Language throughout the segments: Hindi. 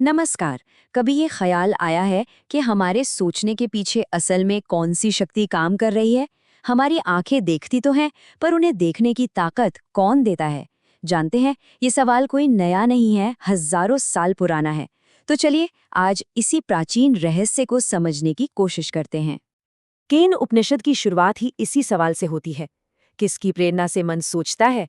नमस्कार। कभी ये ख्याल आया है कि हमारे सोचने के पीछे असल में कौन सी शक्ति काम कर रही है? हमारी आंखें देखती तो हैं, पर उन्हें देखने की ताकत कौन देता है? जानते हैं, ये सवाल कोई नया नहीं है, हजारों साल पुराना है। तो चलिए आज इसी प्राचीन रहस्य को समझने की कोशिश करते हैं। केन उपनिषद की शुरुआत ही इसी सवाल से होती है। किसकी प्रेरणा से मन सोचता है?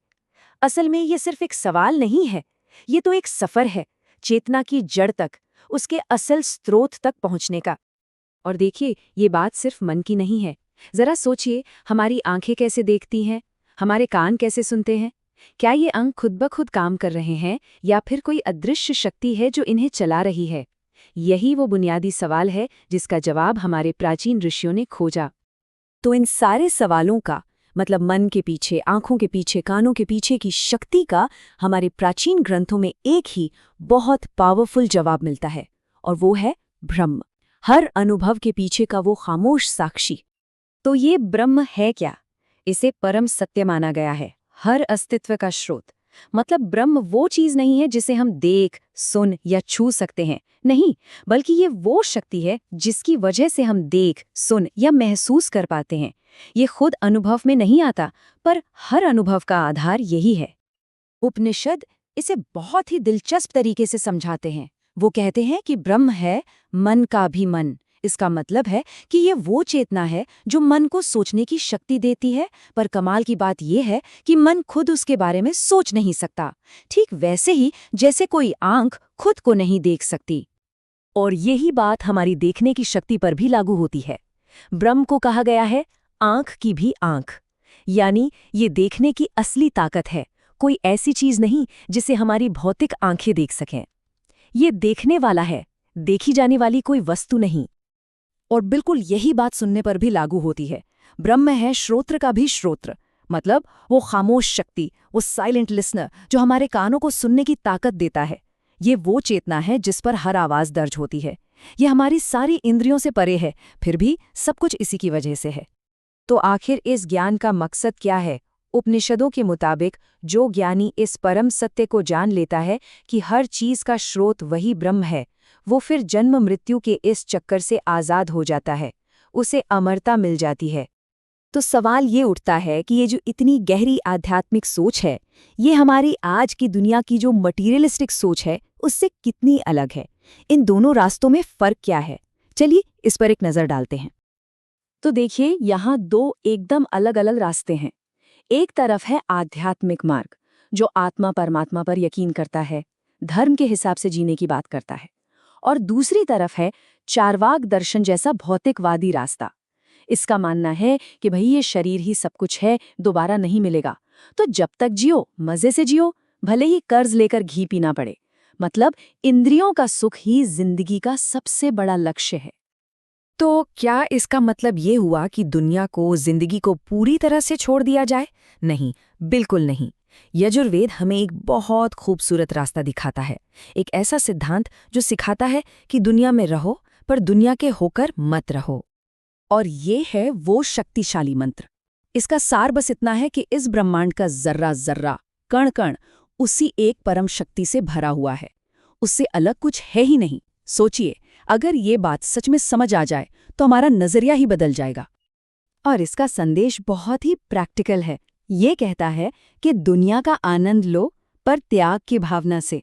असल में ये सिर्फ एक सवाल नहीं है, ये तो एक सफर है, चेतना की जड़ तक, उसके असल स्रोत तक पहुंचने का। और देखिए, ये बात सिर्फ मन की नहीं है। जरा सोचिए, हमारी आंखें कैसे देखती हैं, हमारे कान कैसे सुनते हैं। क्या ये अंग खुद ब खुद काम कर रहे हैं या फिर कोई अदृश्य शक्ति है जो इन्हें चला रही है? यही वो बुनियादी सवाल है जिसका जवाब हमारे प्राचीन ऋषियों ने खोजा। तो इन सारे सवालों का मतलब मन के पीछे, आंखों के पीछे, कानों के पीछे की शक्ति का हमारे प्राचीन ग्रंथों में एक ही बहुत पावरफुल जवाब मिलता है, और वो है ब्रह्म। हर अनुभव के पीछे का वो खामोश साक्षी। तो ये ब्रह्म है क्या? इसे परम सत्य माना गया है, हर अस्तित्व का स्रोत। मतलब ब्रह्म वो चीज नहीं है जिसे हम देख, सुन या छू सकते हैं, नहीं, बल्कि ये वो शक्ति है जिसकी वजह से हम देख, सुन या महसूस कर पाते हैं। ये खुद अनुभव में नहीं आता, पर हर अनुभव का आधार यही है। उपनिषद इसे बहुत ही दिलचस्प तरीके से समझाते हैं। वो कहते हैं कि ब्रह्म है मन का भी मन। इसका मतलब है कि ये वो चेतना है जो मन को सोचने की शक्ति देती है, पर कमाल की बात यह है कि मन खुद उसके बारे में सोच नहीं सकता। ठीक वैसे ही जैसे कोई आंख खुद को नहीं देख सकती। और यही बात हमारी देखने की शक्ति पर भी लागू होती है। ब्रह्म को कहा गया है आंख की भी आंख, यानी ये देखने की असली ताकत है, कोई ऐसी चीज नहीं जिसे हमारी भौतिक आंखें देख सकें। ये देखने वाला है, देखी जाने वाली कोई वस्तु नहीं। और बिल्कुल यही बात सुनने पर भी लागू होती है। ब्रह्म है श्रोत्र का भी श्रोत्र, मतलब वो खामोश शक्ति, वो साइलेंट लिसनर जो हमारे कानों को सुनने की ताकत देता है। ये वो चेतना है जिस पर हर आवाज दर्ज होती है। ये हमारी सारी इंद्रियों से परे है, फिर भी सब कुछ इसी की वजह से है। तो आखिर इस ज्ञान का मकसद क्या है? उपनिषदों के मुताबिक जो ज्ञानी इस परम सत्य को जान लेता है कि हर चीज का स्रोत वही ब्रह्म है, वो फिर जन्म मृत्यु के इस चक्कर से आजाद हो जाता है, उसे अमरता मिल जाती है। तो सवाल ये उठता है कि ये जो इतनी गहरी आध्यात्मिक सोच है, ये हमारी आज की दुनिया की जो मटीरियलिस्टिक सोच है उससे कितनी अलग है? इन दोनों रास्तों में फर्क क्या है? चलिए इस पर एक नजर डालते हैं। तो देखिए, यहाँ दो एकदम अलग अलग रास्ते हैं। एक तरफ है आध्यात्मिक मार्ग, जो आत्मा परमात्मा पर यकीन करता है, धर्म के हिसाब से जीने की बात करता है। और दूसरी तरफ है चार्वाक दर्शन जैसा भौतिकवादी रास्ता। इसका मानना है कि भई ये शरीर ही सब कुछ है, दोबारा नहीं मिलेगा, तो जब तक जियो मजे से जियो, भले ही कर्ज लेकर घी पीना पड़े। मतलब इंद्रियों का सुख ही जिंदगी का सबसे बड़ा लक्ष्य है। तो क्या इसका मतलब ये हुआ कि दुनिया को, जिंदगी को पूरी तरह से छोड़ दिया जाए? नहीं, बिल्कुल नहीं। यजुर्वेद हमें एक बहुत खूबसूरत रास्ता दिखाता है। एक ऐसा सिद्धांत जो सिखाता है कि दुनिया में रहो, पर दुनिया के होकर मत रहो। और ये है वो शक्तिशाली मंत्र। इसका सार बस इतना है कि इस ब्रह्मांड का जर्रा जर्रा, कण कण उसी एक परम शक्ति से भरा हुआ है, उससे अलग कुछ है ही नहीं। सोचिए, अगर ये बात सच में समझ आ जाए तो हमारा नजरिया ही बदल जाएगा। और इसका संदेश बहुत ही प्रैक्टिकल है। ये कहता है कि दुनिया का आनंद लो, पर त्याग की भावना से।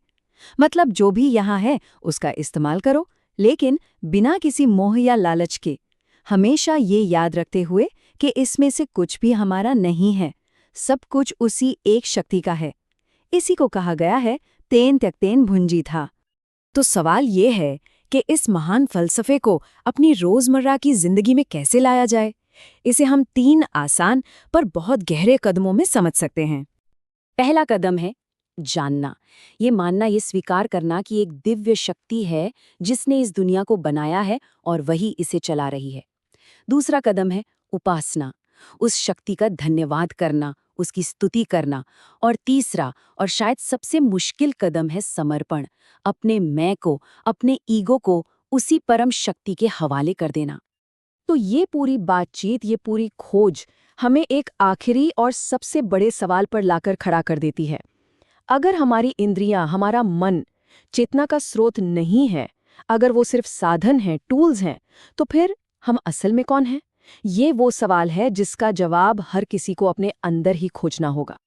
मतलब जो भी यहाँ है उसका इस्तेमाल करो, लेकिन बिना किसी मोह या लालच के। हमेशा ये याद रखते हुए कि इसमें से कुछ भी हमारा नहीं है, सब कुछ उसी एक शक्ति का है। इसी को कहा गया है तेन त्यक्तेन भुंजी था। तो सवाल ये है कि इस महान फलसफे को अपनी रोजमर्रा की जिंदगी में कैसे लाया जाए? इसे हम 3 आसान पर बहुत गहरे कदमों में समझ सकते हैं। पहला कदम है जानना। ये मानना, ये स्वीकार करना कि एक दिव्य शक्ति है जिसने इस दुनिया को बनाया है और वही इसे चला रही है। दूसरा कदम है उपासना, उस शक्ति का धन्यवाद करना, उसकी स्तुति करना। और तीसरा और शायद सबसे मुश्किल कदम है समर्पण, अपने मैं को, अपने ईगो को उसी परम शक्ति के हवाले कर देना। तो ये पूरी बातचीत, ये पूरी खोज हमें एक आखिरी और सबसे बड़े सवाल पर लाकर खड़ा कर देती है। अगर हमारी इंद्रियां, हमारा मन, चेतना का स्रोत नहीं है, अगर वो सिर्फ साधन हैं, टूल्स हैं, तो फिर हम असल में कौन हैं? ये वो सवाल है जिसका जवाब हर किसी को अपने अंदर ही खोजना होगा।